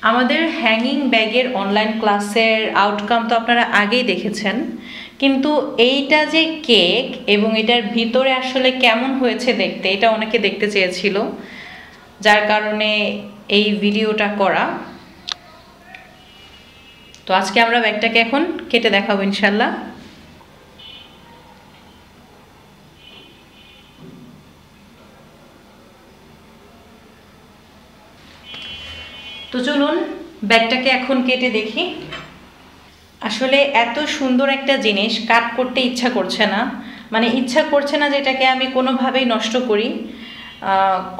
আমাদের হ্যাঙ্গিং ব্যাগের অনলাইন ক্লাসের আউটকাম তো আপনারা আগেই দেখেছেন, কিন্তু এইটা যে কেক এবং এটার ভিতরে আসলে কেমন হয়েছে দেখতে, এটা অনেকে দেখতে চেয়েছিল, যার কারণে এই ভিডিওটা করা। তো আজকে আমরা ব্যাগটাকে এখন কেটে দেখাবো ইনশাল্লাহ। তো চলুন ব্যাগটাকে এখন কেটে দেখি। আসলে এত সুন্দর একটা জিনিস কাট করতে ইচ্ছা করছে না, মানে ইচ্ছা করছে না যেটাকে আমি কোনোভাবেই নষ্ট করি।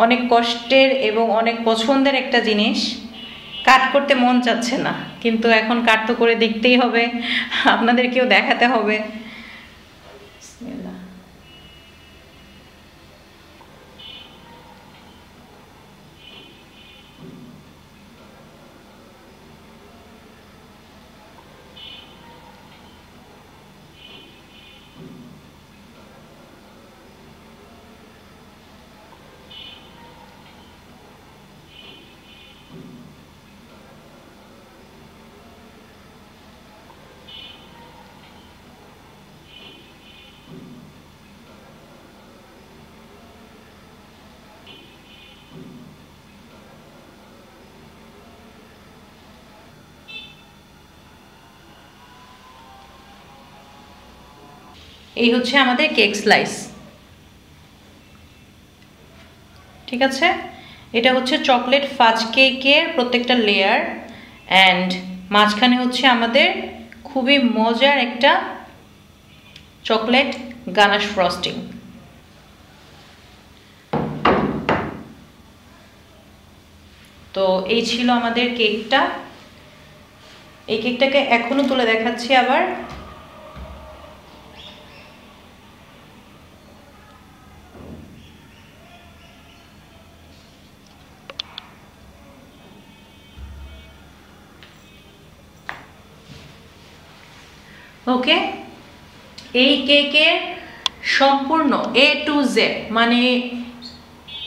অনেক কষ্টের এবং অনেক পছন্দের একটা জিনিস, কাট করতে মন চাচ্ছে না, কিন্তু এখন কাট তো করে দেখতেই হবে, আপনাদেরকেও দেখাতে হবে। এই হচ্ছে আমাদের কেক স্লাইস, ঠিক আছে। এটা হচ্ছে চকলেট ফাজ কেকের প্রত্যেকটা লেয়ার, অ্যান্ড মাঝখানে হচ্ছে আমাদের খুবই মজার একটা চকলেট গানাশ ফ্রস্টিং। তো এই ছিল আমাদের কেকটা। এই কেকটাকে এখনো তুলে দেখাচ্ছি আবার। ওকে, এই কেকের সম্পূর্ণ A to Z, মানে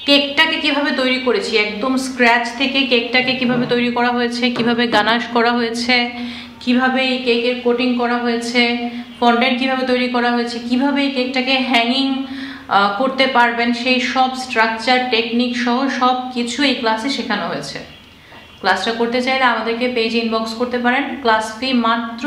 কেকটাকে কিভাবে তৈরি করেছি একদম স্ক্র্যাচ থেকে, কেকটাকে কিভাবে তৈরি করা হয়েছে, কিভাবে গানাশ করা হয়েছে, কিভাবে এই কেকের কোটিং করা হয়েছে, ফন্ডেন্ট কিভাবে তৈরি করা হয়েছে, কিভাবে এই কেকটাকে হ্যাঙ্গিং করতে পারবেন, সেই সব স্ট্রাকচার টেকনিক সহ সব কিছু এই ক্লাসে শেখানো হয়েছে। ক্লাসটা করতে চাইলে আমাদেরকে পেজে ইনবক্স করতে পারেন। ক্লাস ফি মাত্র